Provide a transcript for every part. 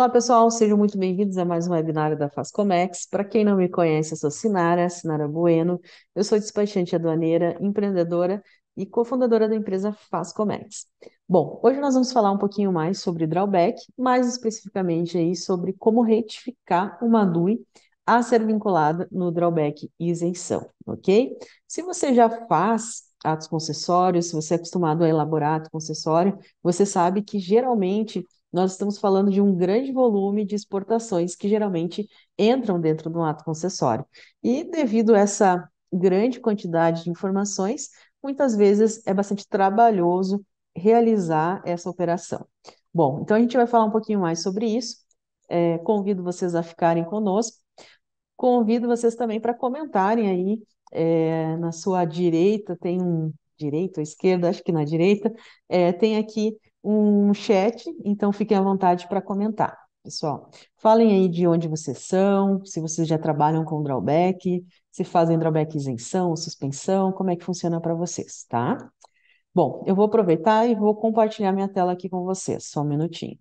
Olá, pessoal, sejam muito bem-vindos a mais um webinar da Fascomex. Para quem não me conhece, eu sou Sinara Bueno, eu sou despachante aduaneira, empreendedora e cofundadora da empresa Fascomex. Bom, hoje nós vamos falar um pouquinho mais sobre drawback, mais especificamente aí sobre como retificar uma DUI a ser vinculada no drawback e isenção, ok? Se você já faz atos concessórios, se você é acostumado a elaborar ato concessório, você sabe que geralmente nós estamos falando de um grande volume de exportações que geralmente entram dentro de um ato concessório. E devido a essa grande quantidade de informações, muitas vezes é bastante trabalhoso realizar essa operação. Bom, então a gente vai falar um pouquinho mais sobre isso. Convido vocês a ficarem conosco. Convido vocês também para comentarem aí. Na sua direita tem um direita ou esquerda, acho que na direita, tem aqui um chat, então fiquem à vontade para comentar, pessoal. Falem aí de onde vocês são, se vocês já trabalham com drawback, se fazem drawback isenção, suspensão, como é que funciona para vocês, tá? Bom, eu vou aproveitar e vou compartilhar minha tela aqui com vocês, só um minutinho.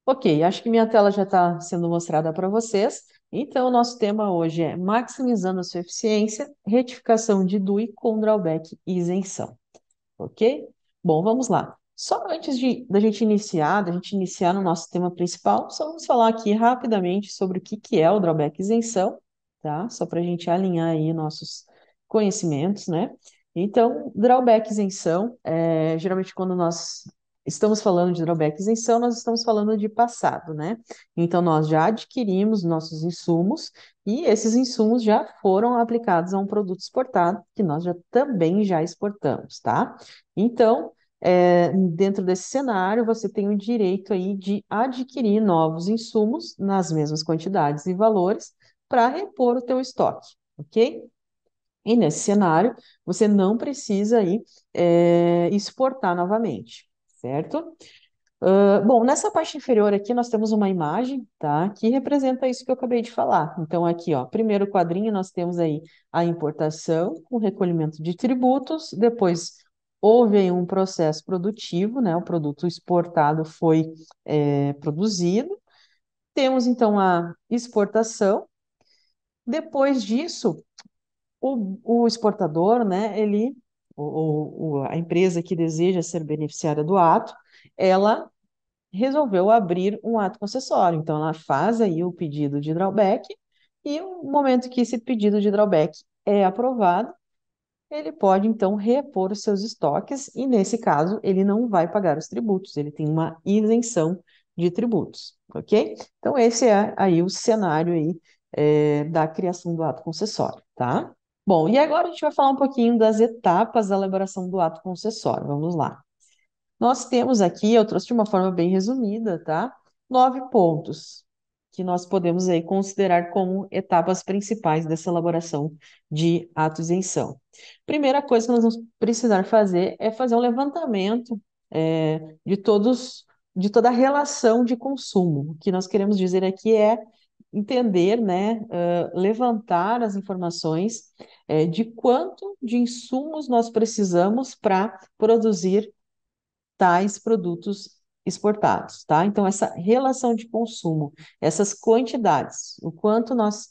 Ok, acho que minha tela já está sendo mostrada para vocês. Então, o nosso tema hoje é maximizando a sua eficiência, retificação de DUI com drawback e isenção. Ok? Bom, vamos lá. Só antes da gente iniciar no nosso tema principal, só vamos falar aqui rapidamente sobre o que que é o drawback e isenção, tá? Só para a gente alinhar aí nossos conhecimentos, né? Então, drawback e isenção, geralmente quando nós estamos falando de drawback e isenção, nós estamos falando de passado, né? Então, nós já adquirimos nossos insumos e esses insumos já foram aplicados a um produto exportado, que nós também já exportamos, tá? Então, dentro desse cenário, você tem o direito aí de adquirir novos insumos nas mesmas quantidades e valores para repor o teu estoque, ok? E nesse cenário, você não precisa aí, exportar novamente, certo? Bom, nessa parte inferior aqui nós temos uma imagem, tá? Que representa isso que eu acabei de falar. Então, aqui, ó, primeiro quadrinho nós temos aí a importação, o recolhimento de tributos, depois houve aí um processo produtivo, né? O produto exportado foi, produzido. Temos então a exportação. Depois disso, o exportador, né? A empresa que deseja ser beneficiária do ato, ela resolveu abrir um ato concessório. Então, ela faz aí o pedido de drawback e no momento que esse pedido de drawback é aprovado, ele pode, então, repor os seus estoques e, nesse caso, ele não vai pagar os tributos, ele tem uma isenção de tributos, ok? Então, esse é aí o cenário aí, da criação do ato concessório, tá? Bom, e agora a gente vai falar um pouquinho das etapas da elaboração do ato concessório. Vamos lá. Nós temos aqui, eu trouxe de uma forma bem resumida, tá? 9 pontos que nós podemos aí considerar como etapas principais dessa elaboração de ato de isenção. Primeira coisa que nós vamos precisar fazer é fazer um levantamento, de toda a relação de consumo. O que nós queremos dizer aqui é entender, né, levantar as informações, de quanto de insumos nós precisamos para produzir tais produtos exportados, tá? Então, essa relação de consumo, essas quantidades, o quanto nós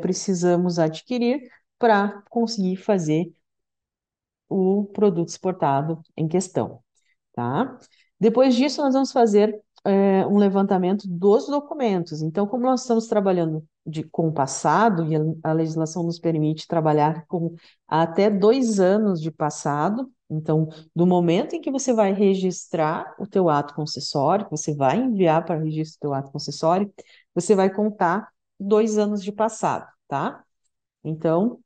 precisamos adquirir para conseguir fazer o produto exportado em questão, tá? Depois disso, nós vamos fazer um levantamento dos documentos. Então, como nós estamos trabalhando com o passado, e a legislação nos permite trabalhar com até 2 anos de passado, então, do momento em que você vai registrar o teu ato concessório, que você vai enviar para registro o teu ato concessório, você vai contar 2 anos de passado, tá? Então,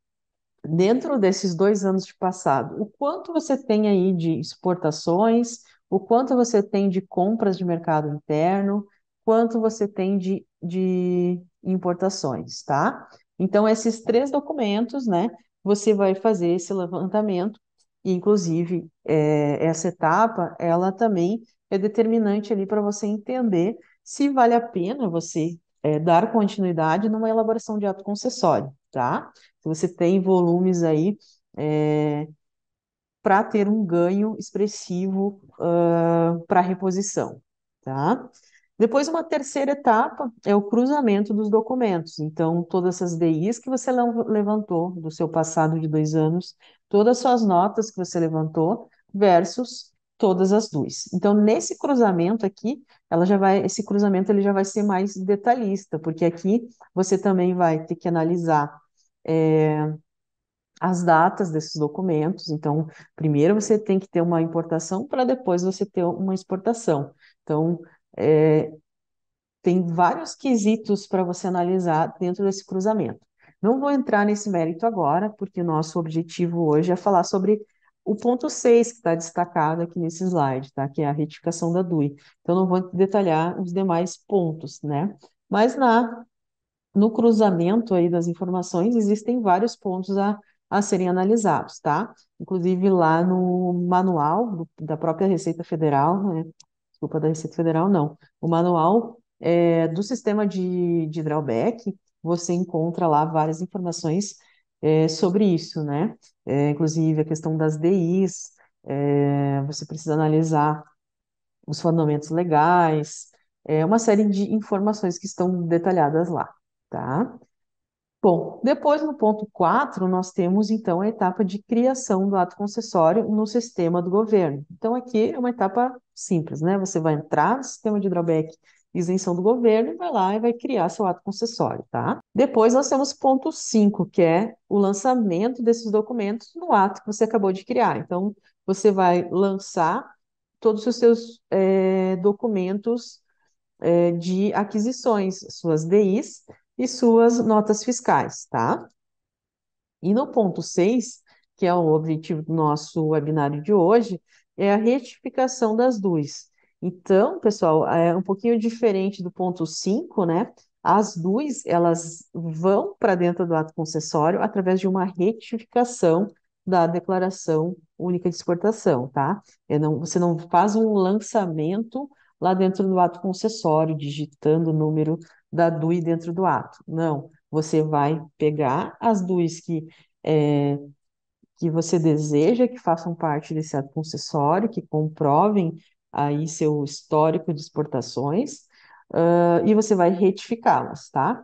dentro desses 2 anos de passado, o quanto você tem aí de exportações, o quanto você tem de compras de mercado interno, quanto você tem de importações, tá? Então, esses 3 documentos, né, você vai fazer esse levantamento, e, inclusive, essa etapa, ela também é determinante ali para você entender se vale a pena você dar continuidade numa elaboração de ato concessório, tá? Se você tem volumes aí, para ter um ganho expressivo para reposição, tá? Depois, uma terceira etapa é o cruzamento dos documentos. Então, todas essas DIs que você levantou do seu passado de 2 anos, todas as suas notas que você levantou, versus todas as DUIs. Então, nesse cruzamento aqui, esse cruzamento ele já vai ser mais detalhista, porque aqui você também vai ter que analisar as datas desses documentos. Então, primeiro você tem que ter uma importação para depois você ter uma exportação. Então, é, tem vários quesitos para você analisar dentro desse cruzamento. Não vou entrar nesse mérito agora, porque o nosso objetivo hoje é falar sobre o ponto 6 que está destacado aqui nesse slide, tá? Que é a retificação da DUI. Então, não vou detalhar os demais pontos, né? Mas no cruzamento aí das informações, existem vários pontos a serem analisados, tá? Inclusive lá no manual da própria Receita Federal, né? Desculpa, da Receita Federal, não. O manual do sistema de drawback, você encontra lá várias informações sobre isso, né? Inclusive a questão das DIs, você precisa analisar os fundamentos legais, uma série de informações que estão detalhadas lá, tá? Bom, depois no ponto 4 nós temos então a etapa de criação do ato concessório no sistema do governo. Então, aqui é uma etapa simples, né? Você vai entrar no sistema de drawback e isenção do governo e vai lá e vai criar seu ato concessório, tá? Depois nós temos ponto 5 que é o lançamento desses documentos no ato que você acabou de criar. Então, você vai lançar todos os seus documentos de aquisições, suas DIs e suas notas fiscais, tá? E no ponto 6, que é o objetivo do nosso webinário de hoje, é a retificação das DUIs. Então, pessoal, é um pouquinho diferente do ponto 5, né? As DUIs, elas vão para dentro do ato concessório através de uma retificação da declaração única de exportação, tá? Você não faz um lançamento lá dentro do ato concessório, digitando o número da DUI dentro do ato. Não, você vai pegar as DUIs é, que você deseja que façam parte desse ato concessório, que comprovem aí seu histórico de exportações, e você vai retificá-las, tá?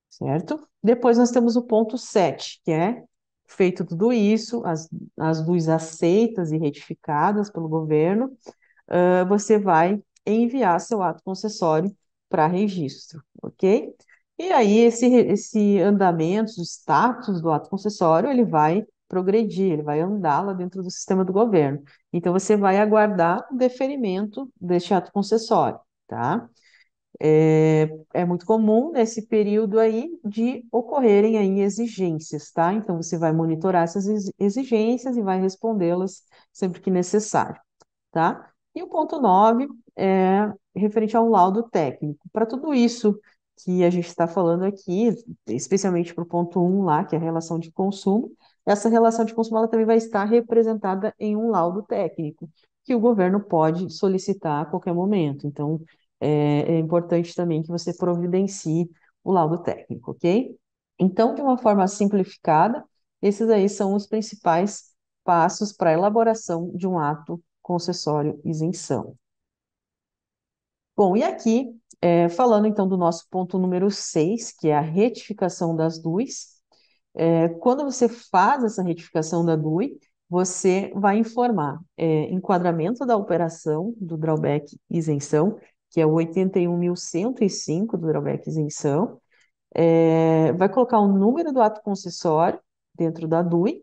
Certo? Depois nós temos o ponto 7, que é feito tudo isso, as DUIs aceitas e retificadas pelo governo, você vai enviar seu ato concessório para registro, ok? E aí esse andamento, o status do ato concessório, ele vai progredir, ele vai andar lá dentro do sistema do governo. Então você vai aguardar o deferimento deste ato concessório, tá? É muito comum nesse período aí de ocorrerem aí exigências, tá? Então você vai monitorar essas exigências e vai respondê-las sempre que necessário, tá? E o ponto 9 é referente ao laudo técnico. Para tudo isso que a gente está falando aqui, especialmente para o ponto 1 lá, que é a relação de consumo, essa relação de consumo ela também vai estar representada em um laudo técnico, que o governo pode solicitar a qualquer momento. Então, é importante também que você providencie o laudo técnico, ok? Então, de uma forma simplificada, esses aí são os principais passos para a elaboração de um ato concessório isenção. Bom, e aqui, falando então do nosso ponto número 6, que é a retificação das DUIs, quando você faz essa retificação da DUI, você vai informar enquadramento da operação do drawback isenção, que é o 81.105 do drawback isenção, vai colocar o número do ato concessório dentro da DUI,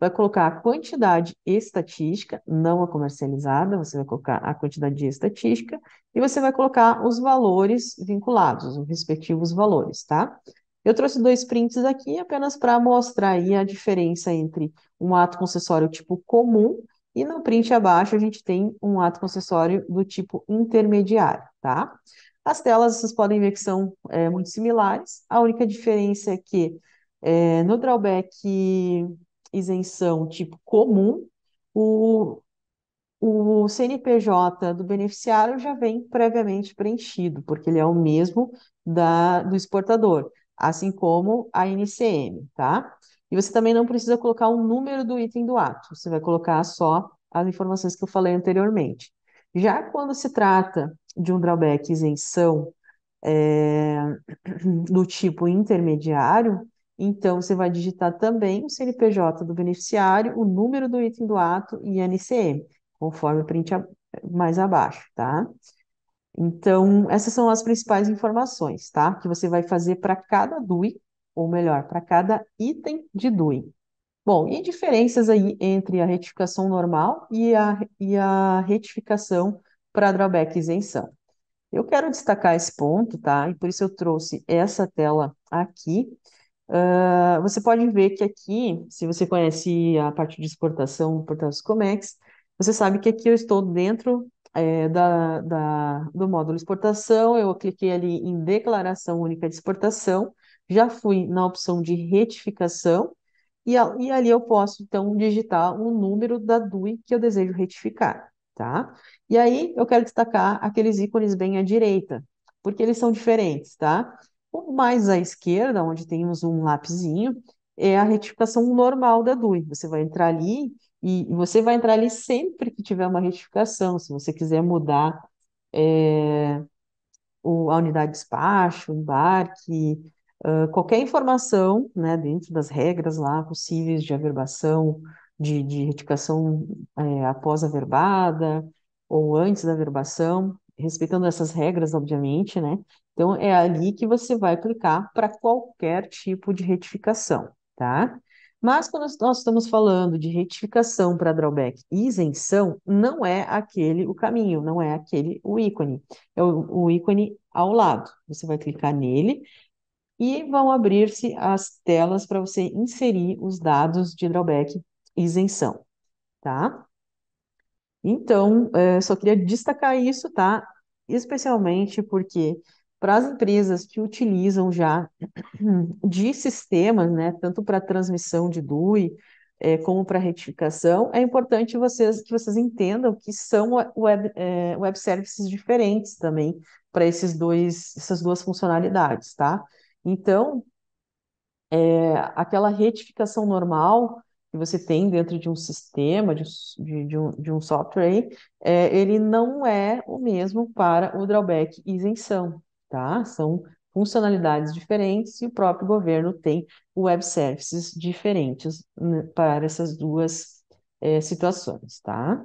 vai colocar a quantidade estatística, não a comercializada, você vai colocar a quantidade estatística, e você vai colocar os valores vinculados, os respectivos valores, tá? Eu trouxe dois prints aqui apenas para mostrar aí a diferença entre um ato concessório tipo comum e no print abaixo a gente tem um ato concessório do tipo intermediário, tá? As telas vocês podem ver que são muito similares. A única diferença é que no drawback isenção tipo comum, o, o CNPJ do beneficiário já vem previamente preenchido, porque ele é o mesmo do exportador, assim como a NCM, tá? E você também não precisa colocar o número do item do ato, você vai colocar só as informações que eu falei anteriormente. Já quando se trata de um drawback isenção é, do tipo intermediário, então você vai digitar também o CNPJ do beneficiário, o número do item do ato e NCM, conforme o print mais abaixo, tá? Então, essas são as principais informações, tá? Que você vai fazer para cada DUI, ou melhor, para cada item de DUI. Bom, e diferenças aí entre a retificação normal e a retificação para drawback isenção? Eu quero destacar esse ponto, tá? E por isso eu trouxe essa tela aqui. Você pode ver que aqui, se você conhece a parte de exportação do portal Comex, você sabe que aqui eu estou dentro do módulo exportação, eu cliquei ali em declaração única de exportação, já fui na opção de retificação, e ali eu posso, então, digitar o número da DUI que eu desejo retificar, tá? E aí eu quero destacar aqueles ícones bem à direita, porque eles são diferentes, tá? O mais à esquerda, onde temos um lapisinho, é a retificação normal da DUI. Você vai entrar ali e você vai entrar ali sempre que tiver uma retificação. Se você quiser mudar é, a unidade de despacho, o embarque, qualquer informação, né, dentro das regras lá possíveis de averbação, de retificação após a verbada ou antes da verbação, respeitando essas regras, obviamente, né? Então, é ali que você vai aplicar para qualquer tipo de retificação, tá? Mas quando nós estamos falando de retificação para drawback e isenção, não é aquele o caminho, não é aquele o ícone. É o ícone ao lado. Você vai clicar nele e vão abrir-se as telas para você inserir os dados de drawback e isenção, tá? Então, só queria destacar isso, tá? Especialmente porque para as empresas que utilizam já de sistemas, né, tanto para transmissão de DUI, como para retificação, é importante que vocês entendam que são web services diferentes também para essas duas funcionalidades, tá? Então, aquela retificação normal que você tem dentro de um sistema, de um software, aí, ele não é o mesmo para o drawback e isenção, tá? São funcionalidades diferentes e o próprio governo tem web services diferentes, né, para essas duas, situações, tá?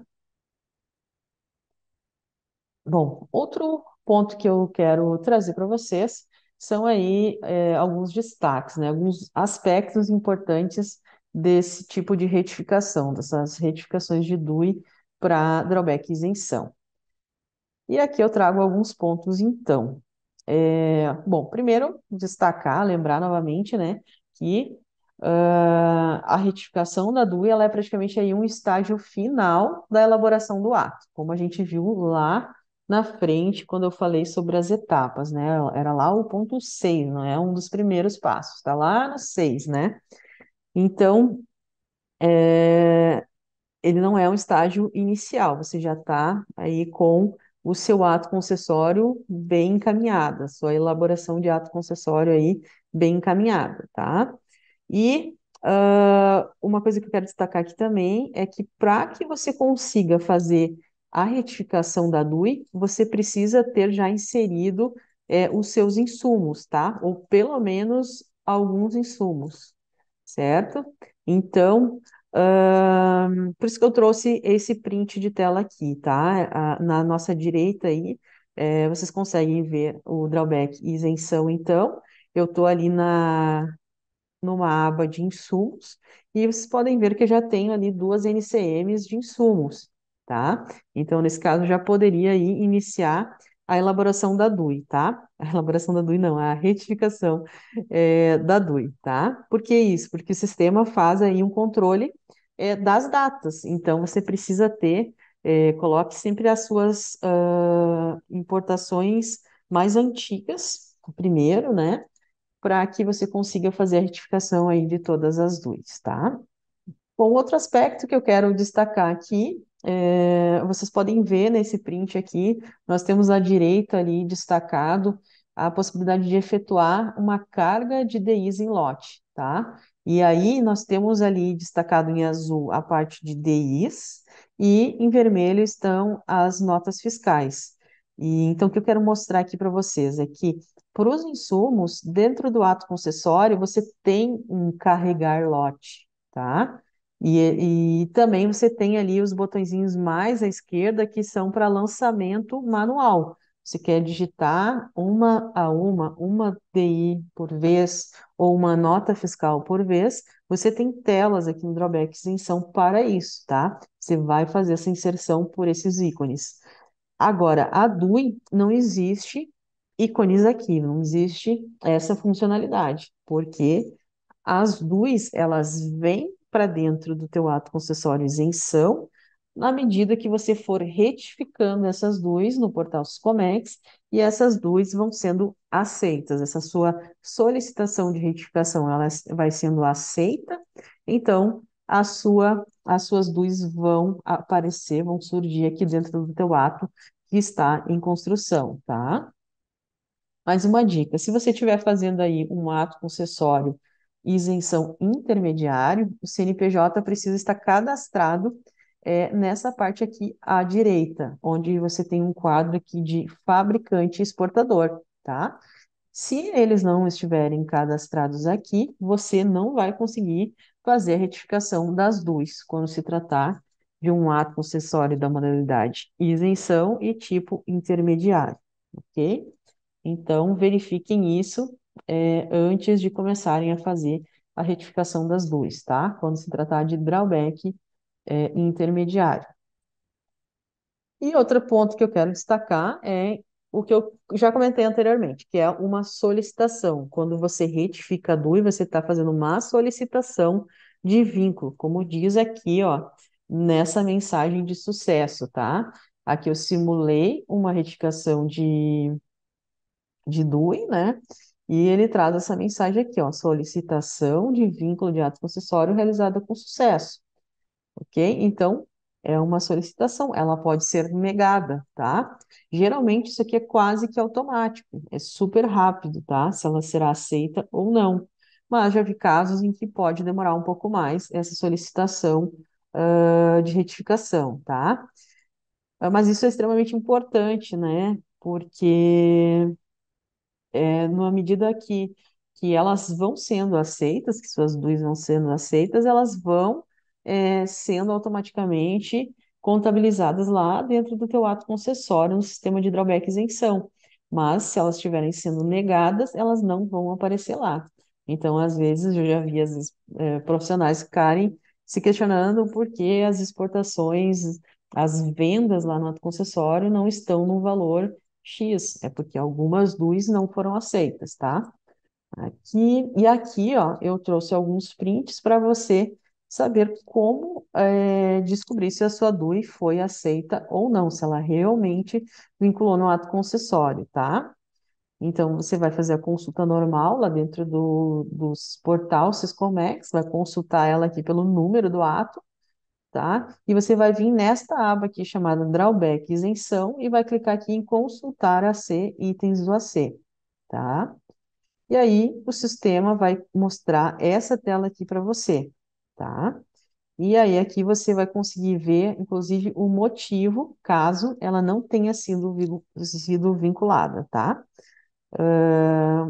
Bom, outro ponto que eu quero trazer para vocês são aí alguns destaques, né? Alguns aspectos importantes desse tipo de retificação, dessas retificações de DUI para drawback e isenção. E aqui eu trago alguns pontos, então. Bom, primeiro, destacar, lembrar novamente, né, que a retificação da DUI ela é praticamente aí um estágio final da elaboração do ato, como a gente viu lá na frente, quando eu falei sobre as etapas, né? Era lá o ponto 6, não é um dos primeiros passos, tá lá no 6, né? Então, ele não é um estágio inicial, você já está aí com o seu ato concessório bem encaminhado, a sua elaboração de ato concessório aí bem encaminhada, tá? E uma coisa que eu quero destacar aqui também é que para que você consiga fazer a retificação da DUI, você precisa ter já inserido os seus insumos, tá? Ou pelo menos alguns insumos, certo? Então, por isso que eu trouxe esse print de tela aqui, tá? Na nossa direita aí, vocês conseguem ver o drawback e isenção, então. Eu estou ali numa aba de insumos, e vocês podem ver que eu já tenho ali duas NCMs de insumos, tá? Então, nesse caso, já poderia aí iniciar a elaboração da DUI, tá? A elaboração da DUI não, a retificação da DUI, tá? Por que isso? Porque o sistema faz aí um controle das datas, então você precisa ter, coloque sempre as suas importações mais antigas, primeiro, né? Para que você consiga fazer a retificação aí de todas as duas, tá? Bom, outro aspecto que eu quero destacar aqui, vocês podem ver nesse print aqui, nós temos à direita ali destacado a possibilidade de efetuar uma carga de DIs em lote, tá? E aí nós temos ali destacado em azul a parte de DIs e em vermelho estão as notas fiscais. E então, o que eu quero mostrar aqui para vocês é que, para os insumos, dentro do ato concessório, você tem um carregar lote, tá? E também você tem ali os botõezinhos mais à esquerda que são para lançamento manual. Você quer digitar uma a uma DI por vez ou uma nota fiscal por vez, você tem telas aqui no Drawback Isenção para isso, tá? Você vai fazer essa inserção por esses ícones. Agora, a DUI não existe ícones aqui, não existe essa funcionalidade, porque as DUIs, elas vêm para dentro do teu ato concessório isenção, na medida que você for retificando essas DUIs no portal Siscomex, e essas DUIs vão sendo aceitas. Essa sua solicitação de retificação, ela vai sendo aceita, então as suas DUIs vão aparecer, vão surgir aqui dentro do teu ato que está em construção, tá? Mais uma dica: se você estiver fazendo aí um ato concessório e isenção intermediário, o CNPJ precisa estar cadastrado nessa parte aqui à direita, onde você tem um quadro aqui de fabricante e exportador, tá? Se eles não estiverem cadastrados aqui, você não vai conseguir fazer a retificação das duas, quando se tratar de um ato concessório da modalidade isenção e tipo intermediário, ok? Então, verifiquem isso antes de começarem a fazer a retificação das duas, tá? Quando se tratar de drawback intermediário. E outro ponto que eu quero destacar é o que eu já comentei anteriormente, que é uma solicitação. Quando você retifica a DUI, você está fazendo uma solicitação de vínculo, como diz aqui, ó, nessa mensagem de sucesso, tá? Aqui eu simulei uma retificação de DUI, né? E ele traz essa mensagem aqui, ó, solicitação de vínculo de ato concessório realizada com sucesso, ok? Então, é uma solicitação, ela pode ser negada, tá? Geralmente, isso aqui é quase que automático, é super rápido, tá? Se ela será aceita ou não. Mas já vi casos em que pode demorar um pouco mais essa solicitação, de retificação, tá? Mas isso é extremamente importante, né? Porque numa medida que elas vão sendo aceitas, que suas duas vão sendo aceitas, elas vão sendo automaticamente contabilizadas lá dentro do teu ato concessório no sistema de drawback e isenção. Mas se elas estiverem sendo negadas, elas não vão aparecer lá. Então, às vezes, eu já vi profissionais ficarem se questionando por que as exportações, as vendas lá no ato concessório não estão no valor X, é porque algumas duas não foram aceitas, tá? Aqui, ó, eu trouxe alguns prints para você saber como descobrir se a sua DUI foi aceita ou não, se ela realmente vinculou no ato concessório, tá? Então, você vai fazer a consulta normal lá dentro do portal Siscomex, vai consultar ela aqui pelo número do ato, tá? E você vai vir nesta aba aqui chamada Drawback Isenção e vai clicar aqui em Consultar AC, itens do AC, tá? E aí o sistema vai mostrar essa tela aqui para você, tá? E aí aqui você vai conseguir ver, inclusive, o motivo, caso ela não tenha sido vinculada, tá?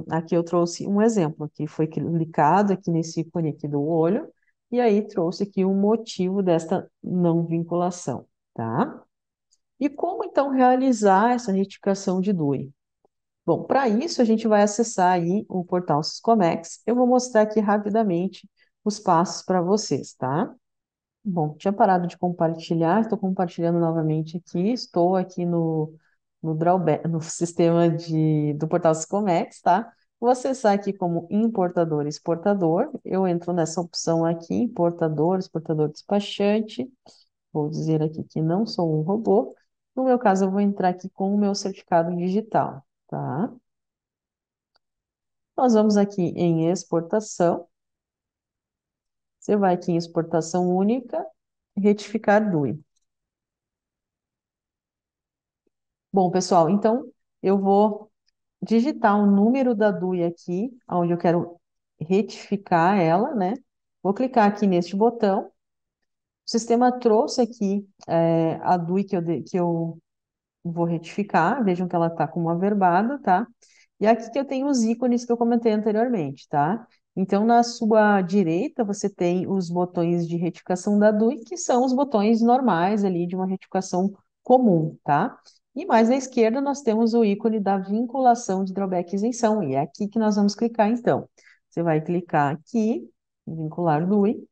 Aqui eu trouxe um exemplo, que foi clicado aqui nesse ícone aqui do olho, e aí trouxe aqui o motivo desta não vinculação, tá? E como então realizar essa retificação de DUI? Bom, para isso a gente vai acessar aí o portal Siscomex. Eu vou mostrar aqui rapidamente os passos para vocês, tá? Bom, tinha parado de compartilhar, estou compartilhando novamente aqui. Estou aqui no Drawback, no sistema do portal Siscomex, tá? Vou acessar aqui como importador e exportador. Eu entro nessa opção aqui, importador, exportador despachante. Vou dizer aqui que não sou um robô. No meu caso, eu vou entrar aqui com o meu certificado digital, tá? Nós vamos aqui em exportação. Você vai aqui em exportação única, retificar DUI. Bom, pessoal, então eu vou digitar o número da DUI aqui, onde eu quero retificar ela, né? Vou clicar aqui neste botão. O sistema trouxe aqui a DUI que eu vou retificar, vejam que ela está com uma verbada, tá? E aqui que eu tenho os ícones que eu comentei anteriormente, tá? Então, na sua direita, você tem os botões de retificação da DUI, que são os botões normais ali de uma retificação comum, tá? E mais à esquerda, nós temos o ícone da vinculação de drawback e isenção, e é aqui que nós vamos clicar, então. Você vai clicar aqui, vincular DUI,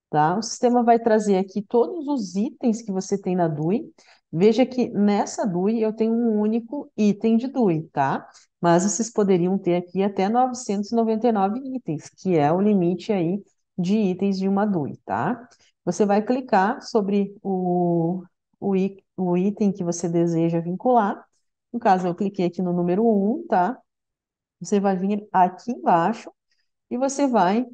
tá? O sistema vai trazer aqui todos os itens que você tem na DUI. Veja que nessa DUI eu tenho um único item de DUI, tá? Mas vocês poderiam ter aqui até 999 itens, que é o limite aí de itens de uma DUI, tá? Você vai clicar sobre o item que você deseja vincular. No caso, eu cliquei aqui no número 1, tá? Você vai vir aqui embaixo e você vai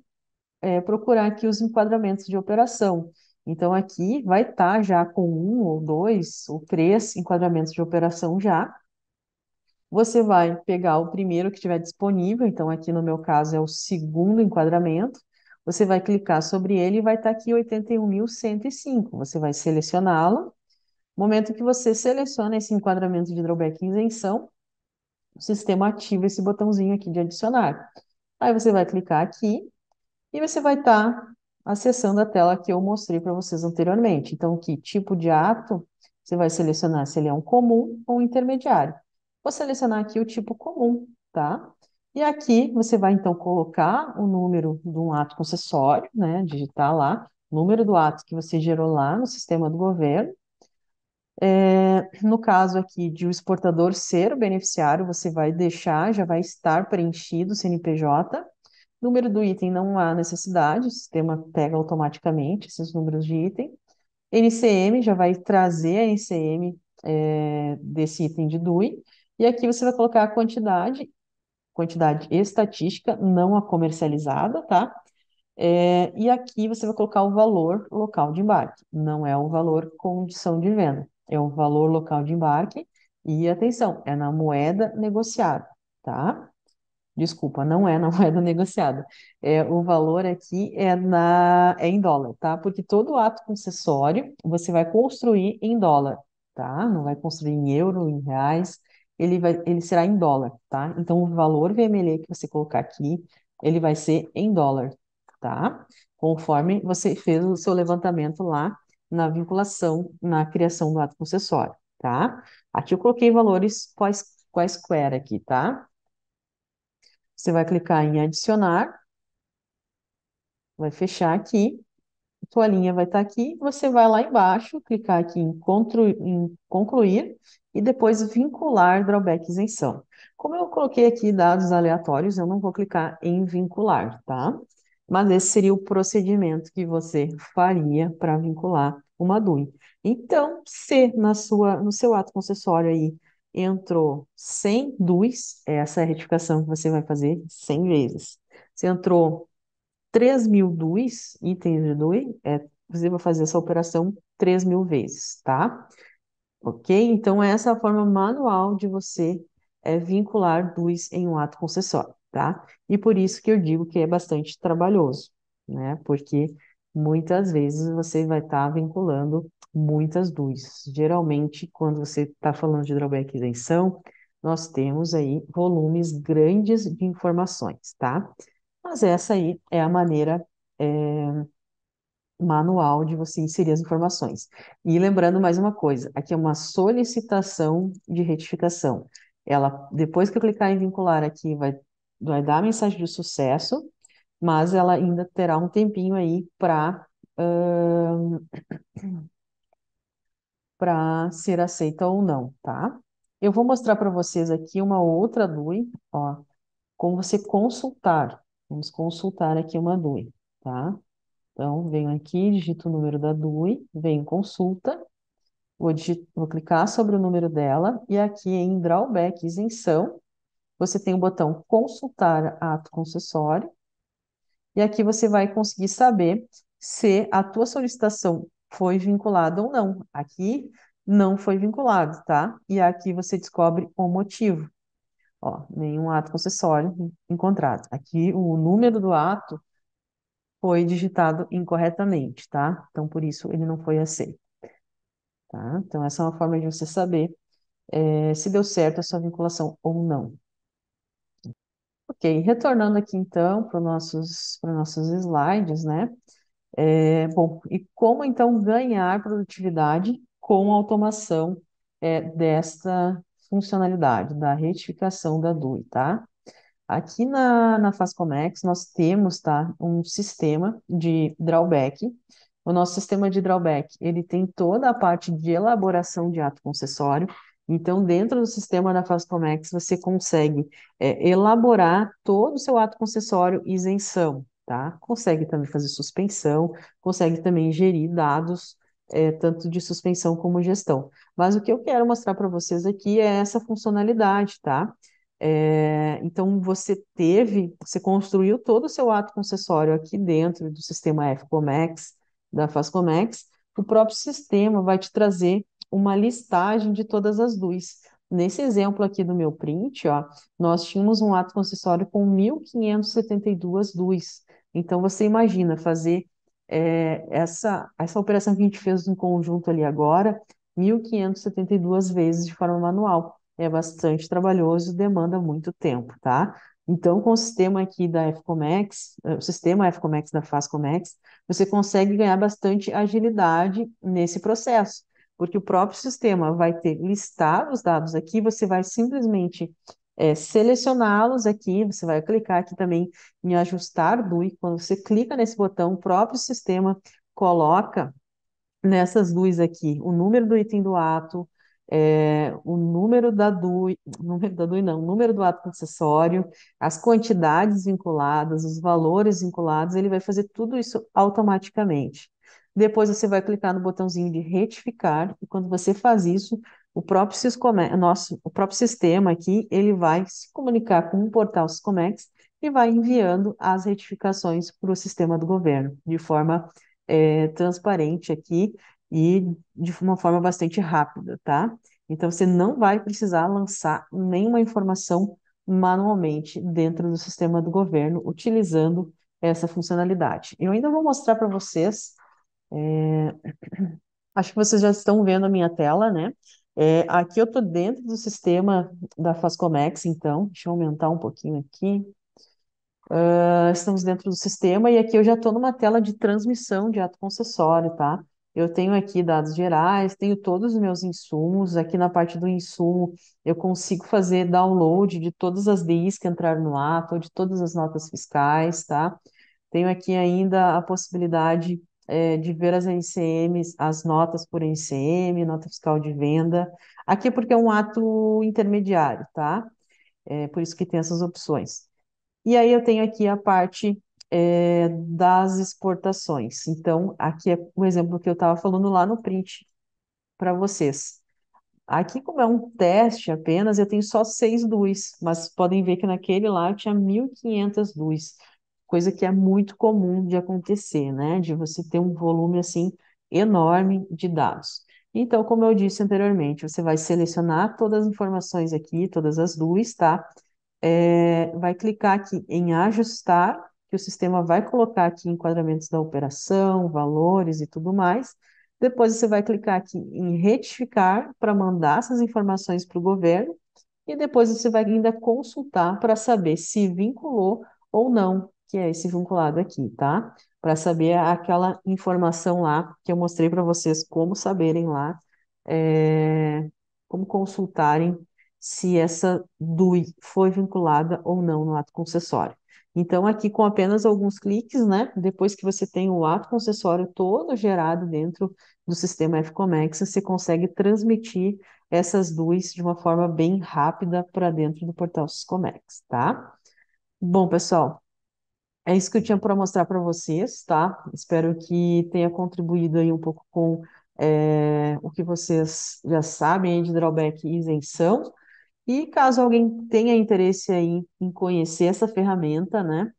procurar aqui os enquadramentos de operação. Então, aqui vai estar já com um ou dois ou três enquadramentos de operação já. Você vai pegar o primeiro que estiver disponível, então aqui no meu caso é o segundo enquadramento. Você vai clicar sobre ele e vai estar aqui 81.105. Você vai selecioná-lo. No momento que você seleciona esse enquadramento de drawback e isenção, o sistema ativa esse botãozinho aqui de adicionar. Aí você vai clicar aqui e você vai estar acessando a tela que eu mostrei para vocês anteriormente. Então, que tipo de ato você vai selecionar se ele é um comum ou um intermediário. Vou selecionar aqui o tipo comum, tá? E aqui você vai então colocar o número de um ato concessório, né? Digitar lá, o número do ato que você gerou lá no sistema do governo. No caso aqui de o exportador ser o beneficiário, você vai deixar, já vai estar preenchido o CNPJ. Número do item não há necessidade, o sistema pega automaticamente esses números de item. NCM já vai trazer a NCM desse item de DUI. E aqui você vai colocar a quantidade estatística, não a comercializada, tá? E aqui você vai colocar o valor local de embarque. Não é o valor condição de venda, é o valor local de embarque. E atenção, é na moeda negociada, tá? Desculpa, não é na moeda negociada. O valor aqui é em dólar, tá? Porque todo ato concessório você vai construir em dólar, tá? Não vai construir em euro, em reais, ele será em dólar, tá? Então o valor vermelho que você colocar aqui, ele vai ser em dólar, tá? Conforme você fez o seu levantamento lá na vinculação, na criação do ato concessório, tá? Aqui eu coloquei valores quaisquer aqui, tá? Você vai clicar em adicionar, vai fechar aqui, tua linha vai estar aqui, você vai lá embaixo, clicar aqui em concluir e depois vincular drawback isenção. Como eu coloquei aqui dados aleatórios, eu não vou clicar em vincular, tá? Mas esse seria o procedimento que você faria para vincular uma DUI. Então, se no seu ato concessório aí entrou 100 DUIs, essa é a retificação que você vai fazer 100 vezes. Se entrou 3.000 DUIs, itens de DUI, você vai fazer essa operação 3.000 vezes, tá? Ok? Então, essa é a forma manual de você vincular DUIs em um ato concessório, tá? E por isso que eu digo que é bastante trabalhoso, né? Porque muitas vezes você vai estar vinculando muitas DUIs. Geralmente, quando você está falando de drawback e isenção, nós temos aí volumes grandes de informações, tá? Mas essa aí é a maneira manual de você inserir as informações. E lembrando mais uma coisa, aqui é uma solicitação de retificação. Ela, depois que eu clicar em vincular aqui, vai dar a mensagem de sucesso, mas ela ainda terá um tempinho aí para ser aceita ou não, tá? Eu vou mostrar para vocês aqui uma outra DUI, ó, como você consultar. Vamos consultar aqui uma DUI, tá? Então, venho aqui, digito o número da DUI, venho em consulta, vou clicar sobre o número dela e aqui em drawback isenção, você tem o botão consultar ato concessório e aqui você vai conseguir saber se a tua solicitação foi vinculada ou não. Aqui não foi vinculado, tá? E aqui você descobre o motivo. Ó, nenhum ato concessório encontrado. Aqui o número do ato foi digitado incorretamente, tá? Então, por isso, ele não foi aceito, tá? Então, essa é uma forma de você saber se deu certo a sua vinculação ou não. Ok, retornando aqui então para nossos slides, né? Bom, e como então ganhar produtividade com a automação desta funcionalidade, da retificação da DUI, tá? Aqui na Fascomex nós temos, tá, um sistema de drawback. O nosso sistema de drawback, ele tem toda a parte de elaboração de ato concessório. Então, dentro do sistema da Fascomex, você consegue elaborar todo o seu ato concessório e isenção, tá? Consegue também fazer suspensão, consegue também gerir dados, tanto de suspensão como gestão. Mas o que eu quero mostrar para vocês aqui é essa funcionalidade, tá? Então, você construiu todo o seu ato concessório aqui dentro do sistema FCOMEX, da Fascomex, o próprio sistema vai te trazer uma listagem de todas as DUIs. Nesse exemplo aqui do meu print, ó, nós tínhamos um ato concessório com 1.572 DUIs. Então, você imagina fazer essa operação que a gente fez em conjunto ali agora, 1.572 vezes de forma manual. É bastante trabalhoso, demanda muito tempo, tá? Então, com o sistema aqui da FCOMEX, o sistema FCOMEX da Fascomex, você consegue ganhar bastante agilidade nesse processo, porque o próprio sistema vai ter listado os dados aqui, você vai simplesmente selecioná-los aqui, você vai clicar aqui também em ajustar DUI, quando você clica nesse botão, o próprio sistema coloca nessas DUIs aqui, o número do item do ato, o número da DUI, número da DUI não, o número do ato acessório, as quantidades vinculadas, os valores vinculados, ele vai fazer tudo isso automaticamente. Depois você vai clicar no botãozinho de retificar, e quando você faz isso, o próprio sistema aqui, ele vai se comunicar com o portal Siscomex e vai enviando as retificações para o sistema do governo, de forma transparente aqui e de uma forma bastante rápida, tá? Então, você não vai precisar lançar nenhuma informação manualmente dentro do sistema do governo, utilizando essa funcionalidade. Eu ainda vou mostrar para vocês, acho que vocês já estão vendo a minha tela, né? Aqui eu estou dentro do sistema da Fascomex, então, deixa eu aumentar um pouquinho aqui. Estamos dentro do sistema e aqui eu já estou numa tela de transmissão de ato concessório, tá? Eu tenho aqui dados gerais, tenho todos os meus insumos. Aqui na parte do insumo, eu consigo fazer download de todas as DIs que entraram no ato, ou de todas as notas fiscais, tá? Tenho aqui ainda a possibilidade, de ver as NCMs, as notas por NCM, nota fiscal de venda. Aqui é porque é um ato intermediário, tá? É por isso que tem essas opções. E aí eu tenho aqui a parte das exportações. Então, aqui é o exemplo que eu estava falando lá no print para vocês. Aqui, como é um teste apenas, eu tenho só 6 DUIs, mas podem ver que naquele lá eu tinha 1.500 DUIs, coisa que é muito comum de acontecer, né? De você ter um volume assim enorme de dados. Então, como eu disse anteriormente, você vai selecionar todas as informações aqui, todas as DUIs, tá? Vai clicar aqui em ajustar, que o sistema vai colocar aqui enquadramentos da operação, valores e tudo mais. Depois você vai clicar aqui em retificar para mandar essas informações para o governo. E depois você vai ainda consultar para saber se vinculou ou não, que é esse vinculado aqui, tá? Para saber aquela informação lá que eu mostrei para vocês como saberem lá, como consultarem se essa DUI foi vinculada ou não no ato concessório. Então, aqui com apenas alguns cliques, né? Depois que você tem o ato concessório todo gerado dentro do sistema FCOMEX, você consegue transmitir essas DUIs de uma forma bem rápida para dentro do portal Siscomex, tá? Bom, pessoal, é isso que eu tinha para mostrar para vocês, tá? Espero que tenha contribuído aí um pouco com o que vocês já sabem aí de drawback e isenção. E caso alguém tenha interesse aí em conhecer essa ferramenta, né?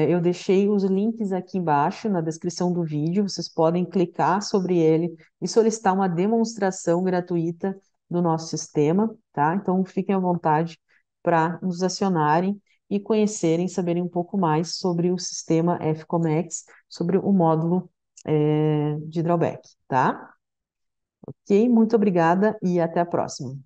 Eu deixei os links aqui embaixo na descrição do vídeo. Vocês podem clicar sobre ele e solicitar uma demonstração gratuita do nosso sistema, tá? Então fiquem à vontade para nos acionarem e conhecerem, saberem um pouco mais sobre o sistema FCOMEX, sobre o módulo de drawback, tá? Ok? Muito obrigada e até a próxima.